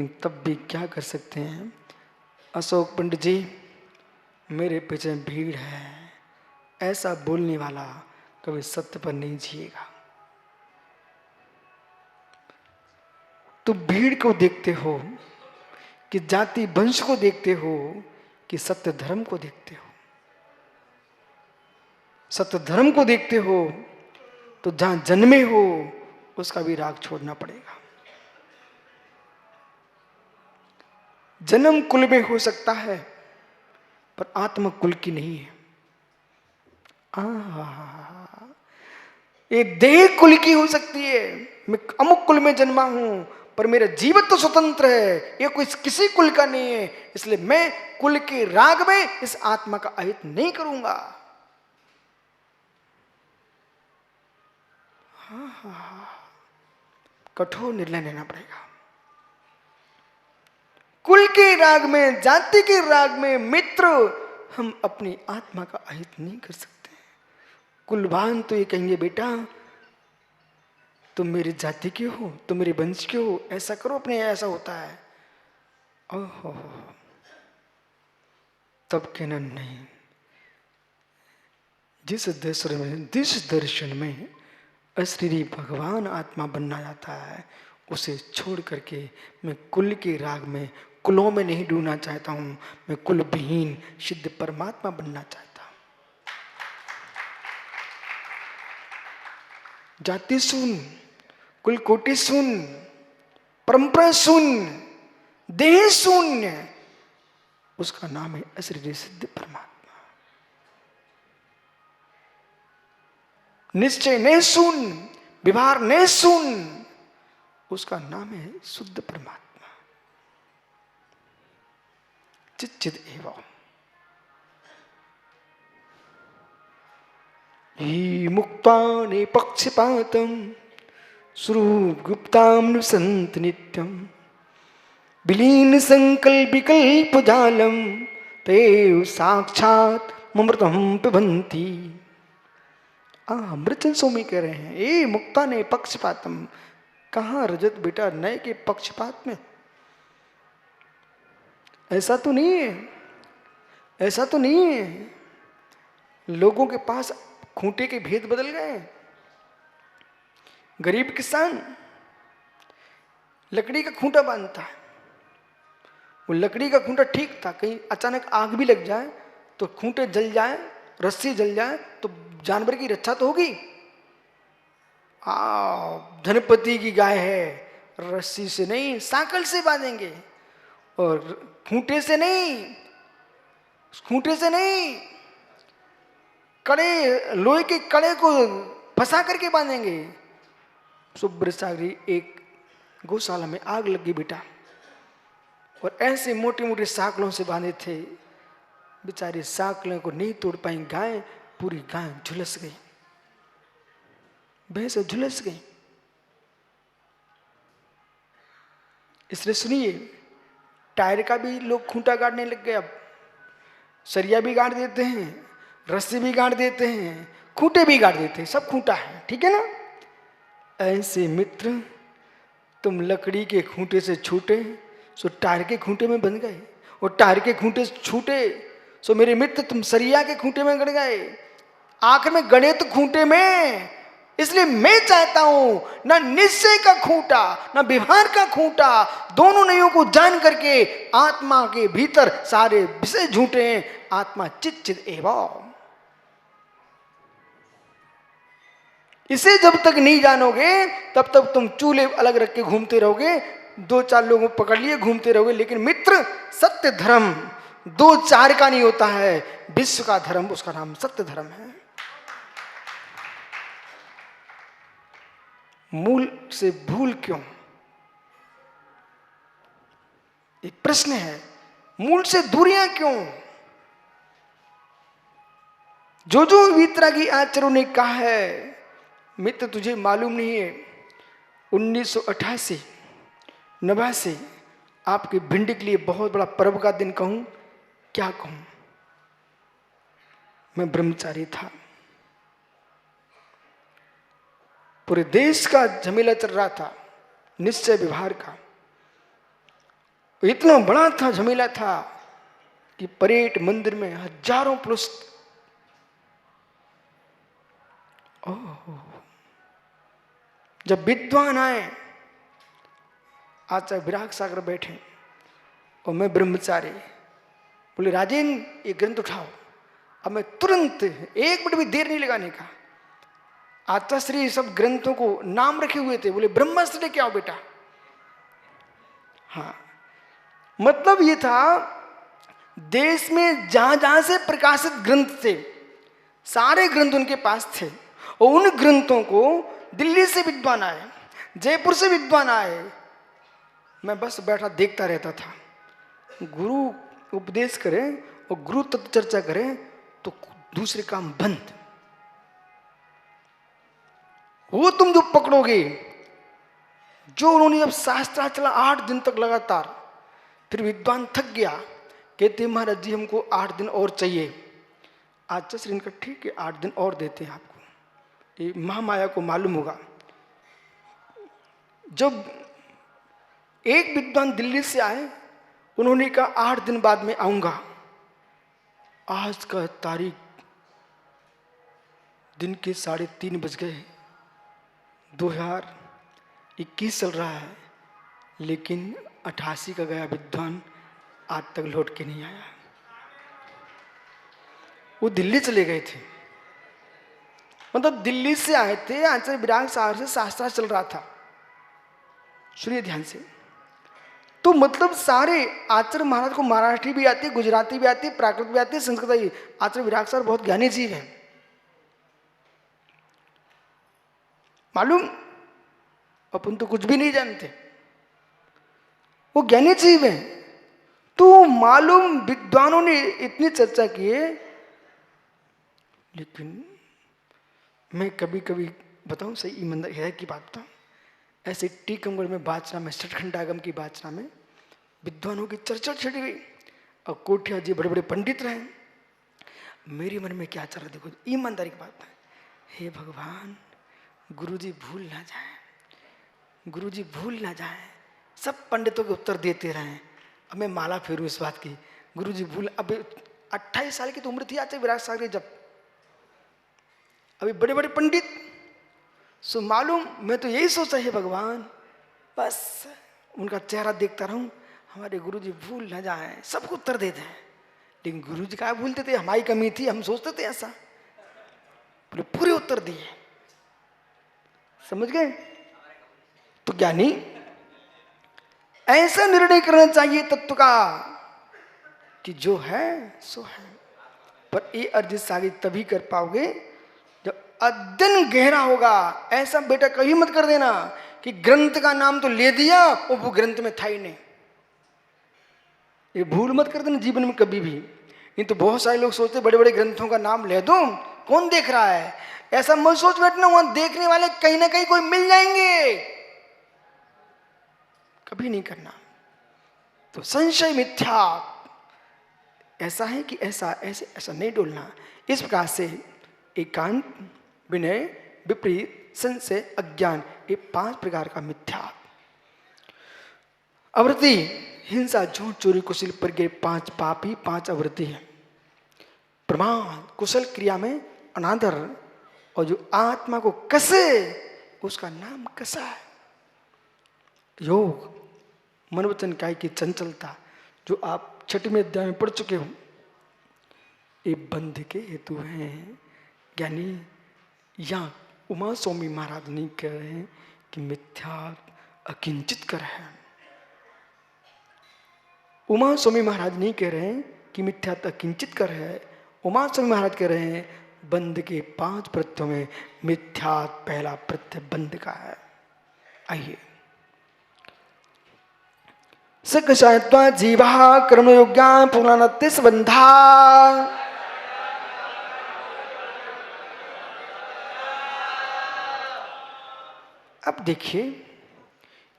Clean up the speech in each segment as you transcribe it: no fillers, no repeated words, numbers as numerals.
लेकिन तब भी क्या कर सकते हैं। अशोक पंडित जी, मेरे पीछे भीड़ है, ऐसा बोलने वाला कभी सत्य पर नहीं जिएगा। तो भीड़ को देखते हो कि जाति वंश को देखते हो कि सत्य धर्म को देखते हो। सत्य धर्म को देखते हो तो जहां जन्मे हो उसका भी राग छोड़ना पड़ेगा। जन्म कुल में हो सकता है पर आत्मा कुल की नहीं है। ये देह कुल की हो सकती है, मैं अमुक कुल में जन्मा हूं पर मेरा जीवन तो स्वतंत्र है, ये कोई किसी कुल का नहीं है, इसलिए मैं कुल के राग में इस आत्मा का अहित नहीं करूंगा। कठोर निर्णय लेना पड़ेगा। कुल के राग में, जाति के राग में मित्र हम अपनी आत्मा का अहित नहीं कर सकते। कुलवान तो ये कहेंगे बेटा तुम मेरी जाति के हो, तुम मेरे वंश के हो, ऐसा करो अपने, ऐसा होता है। ओहो, तब कहना नहीं। जिस दर्शन में अश्री भगवान आत्मा बनना जाता है उसे छोड़ करके मैं कुल के राग में, कुलों में नहीं डूबना चाहता हूं। मैं कुल विहीन सिद्ध परमात्मा बनना चाहता हूं। जाति सुन, कुल कोटि सुन, परंपरा सुन, देह शून्य, उसका नाम है अशरीरी सिद्ध परमात्मा। निश्चय ने सुन, व्यवहार ने सुन, उसका नाम है शुद्ध परमात्मा। चित एवं ही मुक्तानि पक्षपातम स्वरूप गुप्ताम संत नित्यम विलीन संकल्प विकल्प जालम तेव साक्षात ममृतम पिबंती। अमृतन स्वामी कह रहे हैं, ए मुक्ता ने पक्षपातम, कहां रजत बेटा नए के पक्षपात में? ऐसा तो नहीं है, ऐसा तो नहीं है। लोगों के पास खूंटे के भेद बदल गए। गरीब किसान लकड़ी का खूंटा बांधता है, वो लकड़ी का खूंटा ठीक था, कहीं अचानक आग भी लग जाए तो खूंटे जल जाए, रस्सी जल जाए तो जानवर की रक्षा तो होगी। धनपति की गाय है, रस्सी से नहीं सांकल से बांधेंगे, और खूंटे से नहीं, खूंटे से नहीं, कड़े, लोहे के कड़े को फंसा करके बांधेंगे। सुब्र सागरी एक गौशाला में आग लगी बेटा, और ऐसे मोटे मोटे साकलों से बांधे थे, बेचारे साकलों को नहीं तोड़ पाई गाय, पूरी गाय झुलस गई, भैंस झुलस गई। इसलिए सुनिए, टायर का भी लोग खूंटा गाड़ने लग गए। अब सरिया भी गाड़ देते हैं, रस्सी भी गाड़ देते हैं, खूंटे भी गाड़ देते हैं, सब खूंटा है, ठीक है ना। ऐसे मित्र तुम लकड़ी के खूंटे से छूटे सो टायर के खूंटे में बंध गए, और टायर के खूंटे से छूटे सो मेरे मित्र तुम सरिया के खूंटे में गड़ गए। आखिर में गड़े तो खूंटे में। इसलिए मैं चाहता हूं ना निश्चय का खूंटा ना व्यवहार का खूंटा, दोनों नयों को जान करके आत्मा के भीतर सारे विषय झूठे हैं, आत्मा चित एवं। इसे जब तक नहीं जानोगे तब तक तुम चूल्हे अलग रख के घूमते रहोगे, दो चार लोगों को पकड़ लिए घूमते रहोगे। लेकिन मित्र, सत्य धर्म दो चार का नहीं होता है, विश्व का धर्म, उसका नाम सत्य धर्म है। मूल से भूल क्यों, एक प्रश्न है। मूल से दूरियां क्यों? जो जो वीतरागी आचार्यों ने कहा है, मित्र तुझे मालूम नहीं है, 1988 89 आपकी भिंडी के लिए बहुत बड़ा पर्व का दिन कहूं, क्या कहूं। मैं ब्रह्मचारी था, पूरे देश का झमेला चल रहा था निश्चय व्यवहार का। इतना बड़ा था, झमेला था कि परेड मंदिर में हजारों पुरुष। जब विद्वान आए, आचार्य विराग सागर बैठे और मैं ब्रह्मचारी, बोले राजेन ये ग्रंथ उठाओ। अब मैं तुरंत 1 मिनट भी देर नहीं लगाने का, आचार्य श्री सब ग्रंथों को नाम रखे हुए थे, बोले ब्रह्मास्त्र लेके आओ बेटा। हाँ, मतलब ये था देश में जहां जहां से प्रकाशित ग्रंथ थे, सारे ग्रंथ उनके पास थे, और उन ग्रंथों को दिल्ली से विद्वान आए, जयपुर से विद्वान आए, मैं बस बैठा देखता रहता था। गुरु उपदेश करे और गुरु तत्व चर्चा करे तो दूसरे काम बंद। वो तुम जो पकड़ोगे, जो उन्होंने जब शास्त्र चला 8 दिन तक लगातार, फिर विद्वान थक गया, कहते महाराज जी हमको 8 दिन और चाहिए। आचार्य श्री इनका ठीक है 8 दिन और देते हैं आपको, ये महामाया को मालूम होगा। जब एक विद्वान दिल्ली से आए, उन्होंने कहा 8 दिन बाद में आऊंगा। आज का तारीख दिन के 3:30 बज गए, 2021 चल रहा है, लेकिन 88 का गया विद्वान आज तक लौट के नहीं आया। वो दिल्ली चले गए थे, मतलब दिल्ली से आए थे, आचार्य विराग सागर से शास्त्र चल रहा था। सुनिए ध्यान से, तो मतलब सारे आचार्य महाराज को मराठी भी आती, गुजराती भी आती, प्राकृत भी आती, संस्कृत भी। आचार्य विराग सागर बहुत ज्ञानी जीव हैं, मालूम, अपन तो कुछ भी नहीं जानते, वो ज्ञानी जीव हैं। तो मालूम विद्वानों ने इतनी चर्चा की है, लेकिन मैं कभी कभी बताऊं, सही ईमानदार है की बात बताऊं, ऐसे टीकमगढ़ में बाचना में, सठखंडागम की बाचना में विद्वानों की चर्चा छिड़ गई, और कोठिया जी बड़े बड़े पंडित रहे। मेरे मन में क्या चल रहा, देखो ईमानदारी की बात है, हे भगवान गुरुजी भूल ना जाए, गुरुजी भूल ना जाए। सब पंडितों के उत्तर देते रहे, अब मैं माला फेरूं इस बात की, गुरुजी भूल। अब 28 साल की तो उम्र थी आचार्य विराग सागर जब, अभी बड़े बड़े पंडित, सो मालूम मैं तो यही सोचा है भगवान बस उनका चेहरा देखता रहूं, हमारे गुरुजी भूल ना जाए, सबको उत्तर देते हैं। लेकिन गुरुजी क्या भूलते थे, हमारी कमी थी, हम सोचते थे ऐसा, बोले पूरे उत्तर दिए। समझ गए? तो ज्ञानी ऐसा निर्णय करना चाहिए तत्व का कि जो है सो है। पर ये अर्जित सागी तभी कर पाओगे जब अध्ययन गहरा होगा। ऐसा बेटा कभी मत कर देना कि ग्रंथ का नाम तो ले दिया और वो ग्रंथ में था ही नहीं। ये भूल मत कर देना जीवन में कभी भी। नहीं तो बहुत सारे लोग सोचते बड़े बड़े ग्रंथों का नाम ले दो, कौन देख रहा है, ऐसा मत सोच बैठना, वहां देखने वाले कहीं ना कहीं कोई मिल जाएंगे। कभी नहीं करना। तो संशय मिथ्या ऐसा है कि ऐसा ऐसे ऐसा नहीं डोलना। इस प्रकार से एकांत, विनय, विपरीत, संशय, अज्ञान, ये 5 प्रकार का मिथ्या। आवृत्ति हिंसा, झूठ, चोरी, कुशल पर गए 5 पाप ही 5 आवृत्ति है। प्रमाद कुशल क्रिया में अनादर, और जो आत्मा को कसे उसका नाम कसा है। योग मन वचन काया की चंचलता, जो आप 6वें अध्याय में पढ़ चुके हो, ये बंध के हेतु हैं। यानी यहाँ उमा स्वामी महाराज नहीं कह रहे हैं कि मिथ्या अकिंचित कर है। उमा स्वामी महाराज नहीं कह रहे हैं कि मिथ्या अकिंचित कर है। उमा स्वामी महाराज कह रहे हैं बंध के 5 प्रत्ययों में मिथ्या पहला प्रत्यय बंध का है। आइए, सकशायत्वा जीवा कर्मयोग्या पुराणत्य संबंधा। अब देखिए,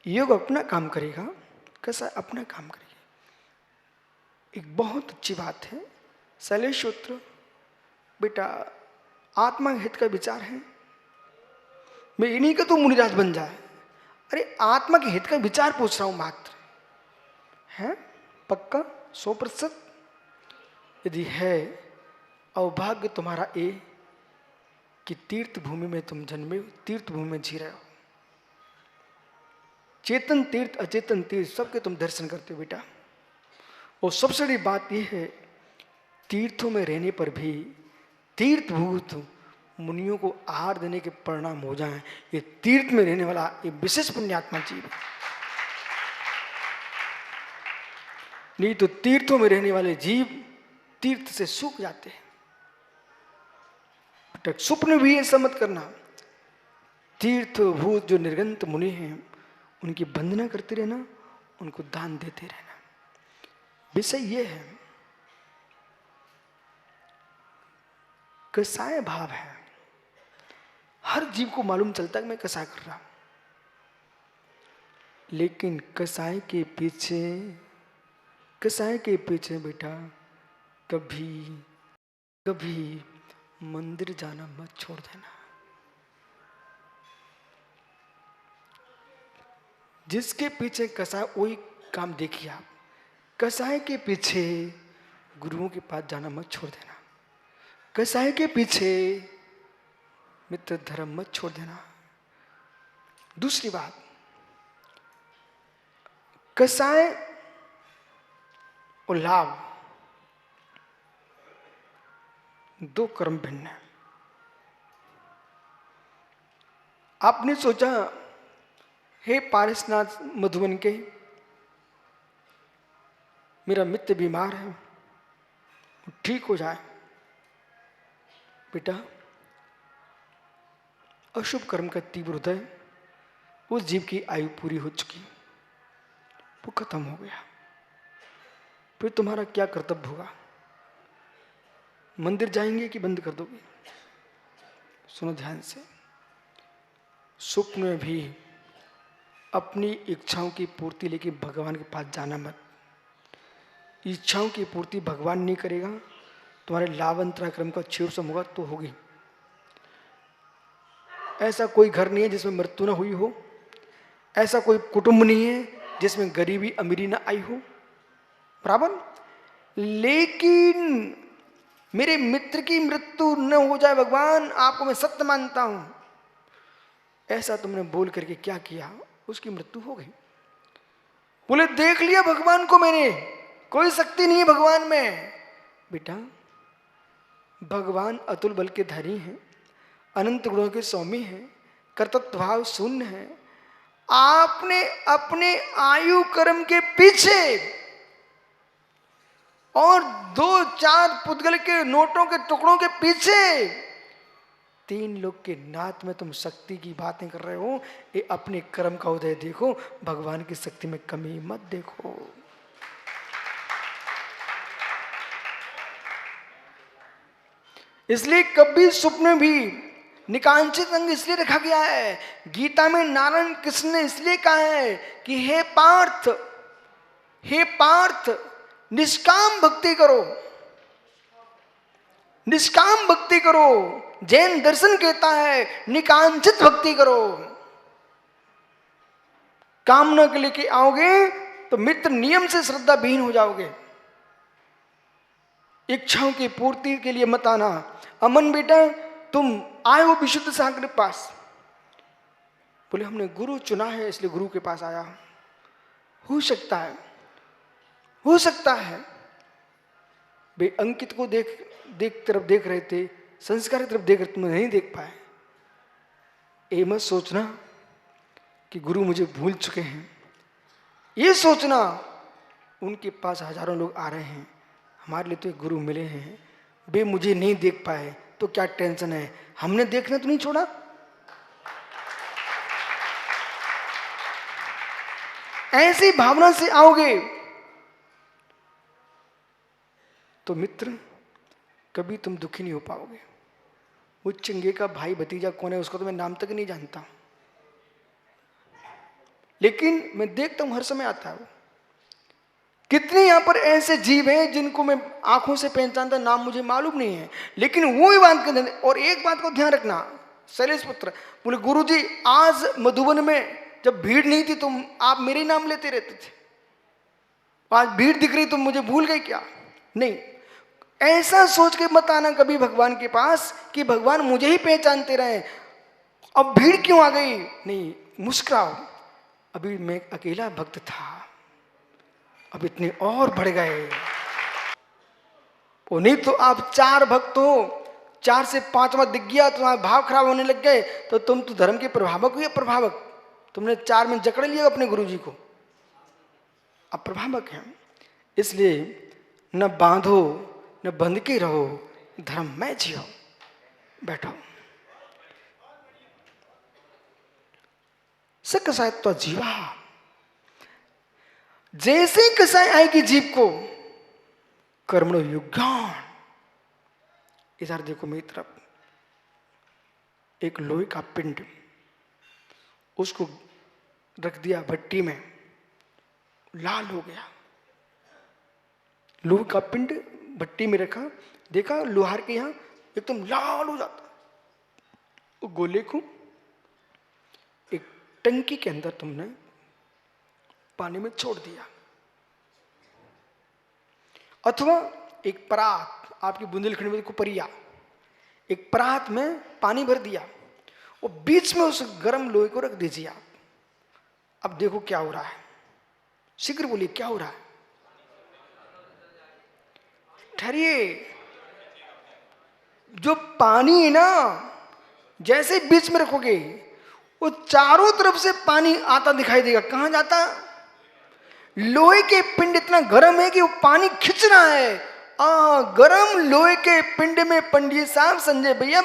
योग अपना काम करेगा, कैसा अपना काम करेगा। एक बहुत अच्छी बात है, शैलेशोत्र बेटा आत्मा हित का विचार है। मैं इन्हीं का तो मुनिराज बन जाए। अरे आत्मा के हित का विचार पूछ रहा हूं मात्र, है पक्का 100%? यदि है, अभाग्य तुम्हारा ये कि तीर्थ भूमि में तुम जन्मे, तीर्थ भूमि में जी रहे हो। चेतन तीर्थ अचेतन तीर्थ सबके तुम दर्शन करते हो बेटा। और सबसे बड़ी बात यह है, तीर्थों में रहने पर भी तीर्थभूत मुनियों को आहार देने के परिणाम हो जाएं, ये तीर्थ में रहने वाला ये विशेष पुण्यात्मा जीव है। नहीं तो तीर्थों में रहने वाले जीव तीर्थ से सूख जाते हैं। स्वप्न भी ऐसा मत करना। तीर्थभूत जो निर्गंत मुनि हैं उनकी वंदना करते रहना, उनको दान देते रहना। विषय ये है, कसाय भाव है। हर जीव को मालूम चलता है कि मैं कसाय कर रहा हूं, लेकिन कसाय के पीछे बेटा कभी कभी मंदिर जाना मत छोड़ देना। जिसके पीछे कसाय, वही काम देखिए आप। कसाय के पीछे गुरुओं के पास जाना मत छोड़ देना। कसाय के पीछे मित्र धर्म मत छोड़ देना। दूसरी बात, कसाय और लाभ दो कर्म भिन्न है। आपने सोचा हे पारसनाथ मधुबन के, मेरा मित्र बीमार है, ठीक हो जाए। बेटा, अशुभ कर्म का तीव्र हृदय, उस जीव की आयु पूरी हो चुकी, वो खत्म हो गया। फिर तुम्हारा क्या कर्तव्य होगा? मंदिर जाएंगे कि बंद कर दोगे? सुनो ध्यान से। स्वप्न में भी अपनी इच्छाओं की पूर्ति लेके भगवान के पास जाना मत। इच्छाओं की पूर्ति भगवान नहीं करेगा, तुम्हारे लाभंतरा क्रम का क्षीण होगा तो होगी। ऐसा कोई घर नहीं है जिसमें मृत्यु ना हुई हो, ऐसा कोई कुटुंब नहीं है जिसमें गरीबी अमीरी ना आई हो, बराबर। लेकिन मेरे मित्र की मृत्यु न हो जाए भगवान, आपको मैं सत्य मानता हूं, ऐसा तुमने बोल करके क्या किया? उसकी मृत्यु हो गई। बोले देख लिया भगवान को मैंने, कोई शक्ति नहीं है भगवान में। बेटा, भगवान अतुल बल के धनी हैं, अनंत गुणों के स्वामी हैं, कर्तृत्व भाव शून्य है। आपने अपने आयु कर्म के पीछे और 2-4 पुद्गल के नोटों के टुकड़ों के पीछे 3 लोग के नाथ में तुम शक्ति की बातें कर रहे हो। ये अपने कर्म का उदय देखो, भगवान की शक्ति में कमी मत देखो। इसलिए कभी स्वप्न भी निकांक्षित अंग इसलिए रखा गया है। गीता में नारायण कृष्ण ने इसलिए कहा है कि हे पार्थ निष्काम भक्ति करो, निष्काम भक्ति करो। जैन दर्शन कहता है निकांक्षित भक्ति करो। कामना के लेके आओगे तो मित्र नियम से श्रद्धा विहीन हो जाओगे। इच्छाओं की पूर्ति के लिए मत आना। अमन बेटा, तुम आए हो विशुद्ध सागर के पास, बोले हमने गुरु चुना है इसलिए गुरु के पास आया। हो सकता है वे अंकित को देख रहे थे, संस्कार की तरफ देख रहे, तुम नहीं देख पाए। ये मत सोचना कि गुरु मुझे भूल चुके हैं। ये सोचना उनके पास हजारों लोग आ रहे हैं, हमारे लिए तो एक गुरु मिले हैं, वे मुझे नहीं देख पाए तो क्या टेंशन है, हमने देखना तो नहीं छोड़ा। ऐसी भावना से आओगे तो मित्र कभी तुम दुखी नहीं हो पाओगे। वो चंगे का भाई भतीजा कौन है उसका तो मैं नाम तक नहीं जानता, लेकिन मैं देखता हूं हर समय आता है वो। कितने यहां पर ऐसे जीव हैं जिनको मैं आंखों से पहचानता, नाम मुझे मालूम नहीं है, लेकिन वो ही बात कर। और एक बात को ध्यान रखना, शैलेश पुत्र बोले गुरुजी आज मधुबन में जब भीड़ नहीं थी तो आप मेरे नाम लेते रहते थे। आज भीड़ दिख रही तो मुझे भूल गई क्या? नहीं, ऐसा सोच के मत आना कभी भगवान के पास कि भगवान मुझे ही पहचानते रहे, अब भीड़ क्यों आ गई? नहीं, मुस्कुराओ, अभी मैं अकेला भक्त था, अब इतने और बढ़ गए। वो नहीं तो आप 4 भक्त हो, 4 से 5वां दिख गया, तुम्हारा भाव खराब होने लग गए, तो तुम तो धर्म के प्रभावक हो या प्रभावक? तुमने 4 में जकड़ लिया अपने गुरुजी को, अब प्रभावक हैं। इसलिए न बांधो न बंध के रहो, धर्म में जियो। बैठो। स कसाय तो जीवा, जैसे कसाय आएगी जीव को, कर्मणो युज्ञान। इधर देखो मेरी तरफ, एक लोहे का पिंड, उसको रख दिया भट्टी में, लाल हो गया। लोहे का पिंड भट्टी में रखा, देखा लोहार के यहां एकदम लाल हो जाता। वो गोले को एक टंकी के अंदर तुमने पानी में छोड़ दिया, अथवा एक परात, आपकी बुंदेलखंड में कुपरिया, एक परात में पानी भर दिया, वो बीच में उस गर्म लोहे को रख दीजिए आप। अब देखो क्या हो रहा है, शीघ्र बोलिए क्या हो रहा है? ठहरिए, जो पानी है ना, जैसे बीच में रखोगे वो चारों तरफ से पानी आता दिखाई देगा। कहां जाता? लोहे के पिंड इतना गर्म है कि वो पानी खींच रहा है। गर्म लोहे के पिंड में पंडित साहब, संजय भैया,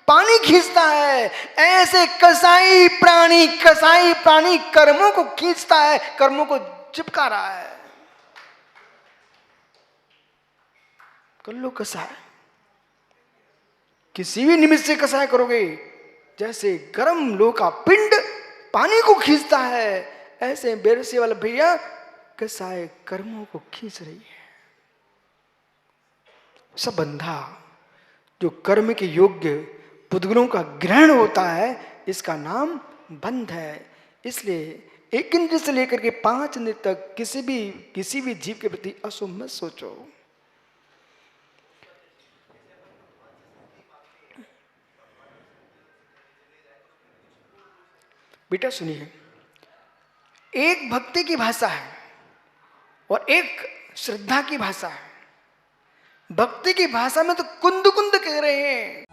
पानी खींचता है। ऐसे कसाई प्राणी कर्मों को खींचता है, कर्मों को चिपका रहा है। कर लो कसाय, किसी भी निमित्त से कसाय करोगे, जैसे गर्म लोहे का पिंड पानी को खींचता है, ऐसे बेरसे वाला भैया कसाय कर्मों को खींच रही है। सबंधा, जो कर्म के योग्य पुद्गलों का ग्रहण होता है, इसका नाम बंध है। इसलिए 1 इंद्र से लेकर के 5 इंद्र तक किसी भी जीव के प्रति अशुभ मत सोचो। बेटा सुनिए, एक भक्ति की भाषा है और एक श्रद्धा की भाषा है। भक्ति की भाषा में तो कुंद कुंद कह रहे हैं,